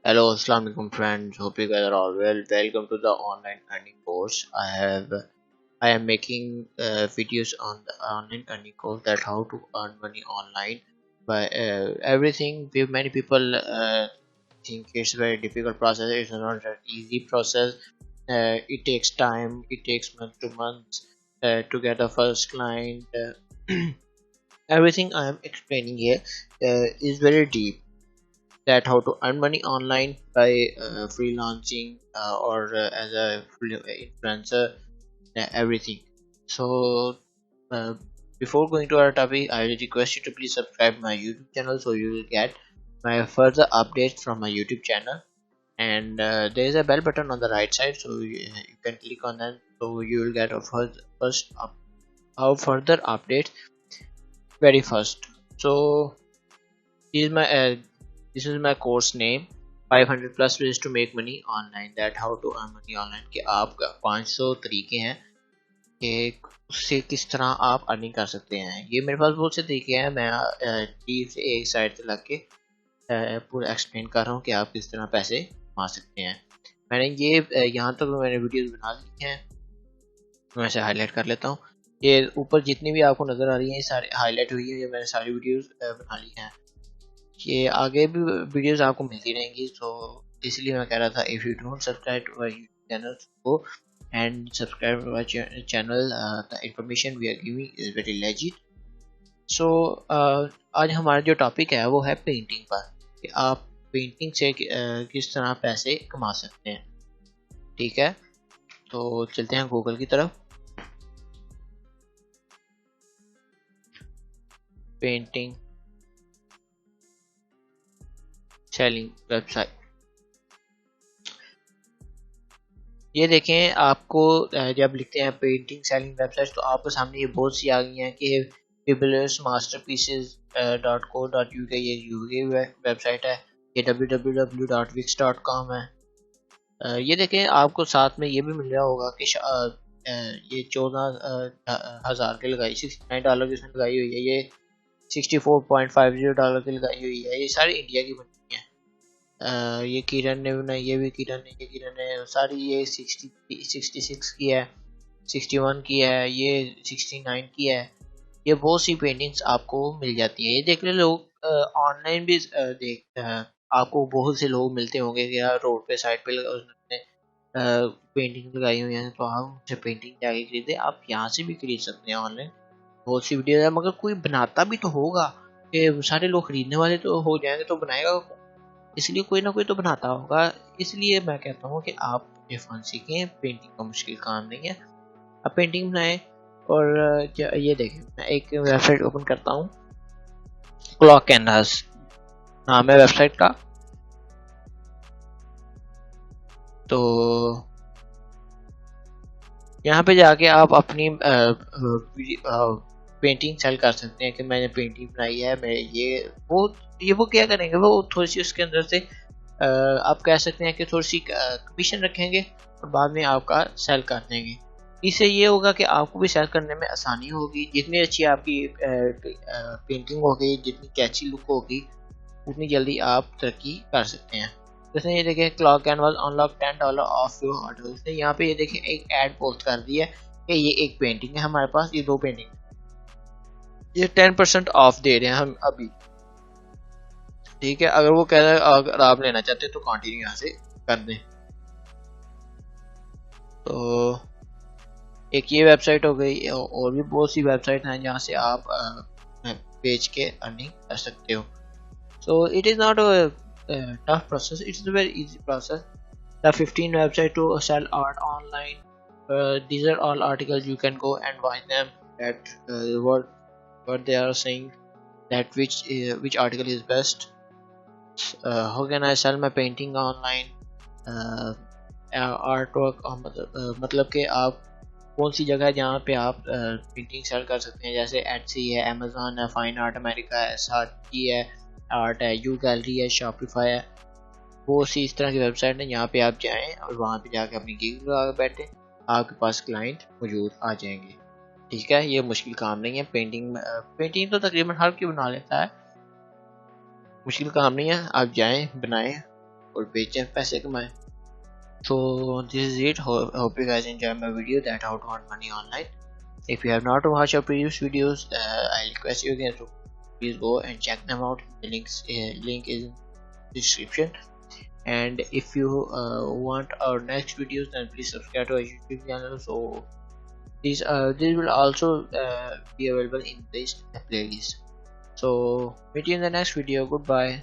Hello, Assalamu alaikum friends. Hope you guys are all well. Welcome to the online earning course. I am making videos on the online earning course that how to earn money online by everything. Many people think it's very difficult process. It's not an easy process. It takes time. It takes month to month to get the first client. Everything I am explaining here is very deep that how to earn money online by freelancing or as a influencer, everything. So uh, before going to our topic, I request you to please subscribe my YouTube channel so you will get my further updates from my YouTube channel. And there is a bell button on the right side, so you can click on that so you will get a first up, our further updates very first. So this is my course name, 500 plus ways to make money online, that how to earn money online। कि आप 500 तरीके हैं कि उससे किस तरह आप earning कर सकते हैं। ये मेरे पास बहुत से तरीके हैं, मैं चीज से एक साइड से लग के पूरा एक्सप्लेन कर रहा हूँ कि आप किस तरह पैसे कमा सकते हैं। मैंने ये यहाँ तक तो मैंने वीडियोस बना ली हैं, मैं इसे हाईलाइट कर लेता हूँ। ये ऊपर जितनी भी आपको नज़र आ रही है ये सारी हाईलाइट हुई है, ये मैंने सारी वीडियोस बना ली हैं। ये आगे भी वीडियोस आपको मिलती रहेंगी, तो इसलिए मैं कह रहा था if you don't subscribe to our YouTube channel go and subscribe to our channel. The information we are giving is very legit. So आज हमारा जो टॉपिक है वो है पेंटिंग पर, कि आप पेंटिंग से किस तरह पैसे कमा सकते हैं। ठीक है, तो चलते हैं गूगल की तरफ। पेंटिंग सेलिंग वेबसाइट, ये देखें आपको जब लिखते हैं पेंटिंग सेलिंग वेबसाइट तो आपके सामने ये बहुत सी आ गई हैं कि पिबलर्स मास्टरपीसेस .co.uk, ये यूके वेबसाइट है। ये www.wix.com है। ये देखें आपको साथ में ये भी मिल रहा होगा कि ये 14,000 की लगाई, $69 की इसमें लगाई हुई है। ये $64.50 की लगाई हुई है। ये सारी इंडिया की बनी है। ये किरण ने बनाई, ये भी किरण है, ये किरण है। सारी ये 66 की है, 61 की है, ये 69 की है। ये बहुत सी पेंटिंग्स आपको मिल जाती है। ये देख ले लोग ऑनलाइन भी आपको बहुत से लोग मिलते होंगे कि यार रोड पे साइड पे उसने पेंटिंग लगाई हुई है, तो आप उनसे पेंटिंग जाके खरीदे। आप यहाँ से भी खरीद सकते हैं ऑनलाइन, बहुत सी वीडियो है। मगर कोई बनाता भी तो होगा, कि सारे लोग खरीदने वाले तो हो जाएंगे तो बनाएगा कौन? इसलिए कोई ना कोई तो बनाता होगा। इसलिए मैं कहता हूँ कि आप ये फन सीखें, पेंटिंग का मुश्किल काम नहीं है। आप पेंटिंग बनाएं। और ये देखें, मैं एक वेबसाइट ओपन करता हूँ, क्लॉक कैनवास नाम है वेबसाइट का। तो यहाँ पे जाके आप अपनी पेंटिंग सेल कर सकते हैं कि मैंने पेंटिंग बनाई है। मैं वो क्या करेंगे, वो थोड़ी सी उसके अंदर से आप कह सकते हैं कि थोड़ी सी कमीशन रखेंगे और बाद में आपका सेल कर देंगे। इससे ये होगा कि आपको भी सेल करने में आसानी होगी। जितनी अच्छी आपकी पेंटिंग होगी, जितनी कैची लुक होगी, उतनी जल्दी आप तरक्की कर सकते हैं। जैसे ये देखें, clock canvas unlock $10 of your order. उसने यहाँ पे ये देखें एक ऐड पोस्ट कर दी है कि ये एक पेंटिंग है हमारे पास, ये 2 पेंटिंग, ये 10% ऑफ दे रहे हैं हम अभी। ठीक है, अगर वो कह रहा है अगर आप लेना चाहते हैं तो कंटिन्यू यहाँ से कर दें। तो एक ये वेबसाइट हो गई, और भी बहुत सी वेबसाइट हैं जहाँ से आप बेच के अर्निंग कर सकते हो। So it is not a tough process, it's a very easy process. The 15 website to sell art online, these are all articles you can go and watch them, that what they are saying, that which article is best. How can I sell my painting online, artwork, मतलब कि आप कौन सी जगह है जहाँ पे आप painting cell कर सकते हैं। जैसे एटसी है, अमेजोन है, फाइन आर्ट अमेरिका है, SRG है, आर्ट है, यू गैलरी है, शॉपिफाई है। वो सी इस तरह की वेबसाइट है, यहाँ पे आप जाएं और वहाँ पे जाके अपनी गिग लगा के बैठे, आपके पास क्लाइंट मौजूद आ जाएंगे। ठीक है, ये मुश्किल काम नहीं है। पेंटिंग तो तकरीबन हर कोई बना लेता है, मुश्किल काम नहीं है। आप जाएं, बनाएं और बेचें पैसे कमाएं. So this is it. Hope you guys enjoy my video that how to earn money online. If you have not watched our previous videos, I request you again to please go and check them out. The link is in description. And if you want our next videos, then please subscribe to our YouTube channel. So these will also be available in this playlist. So meet you in the next video. Goodbye.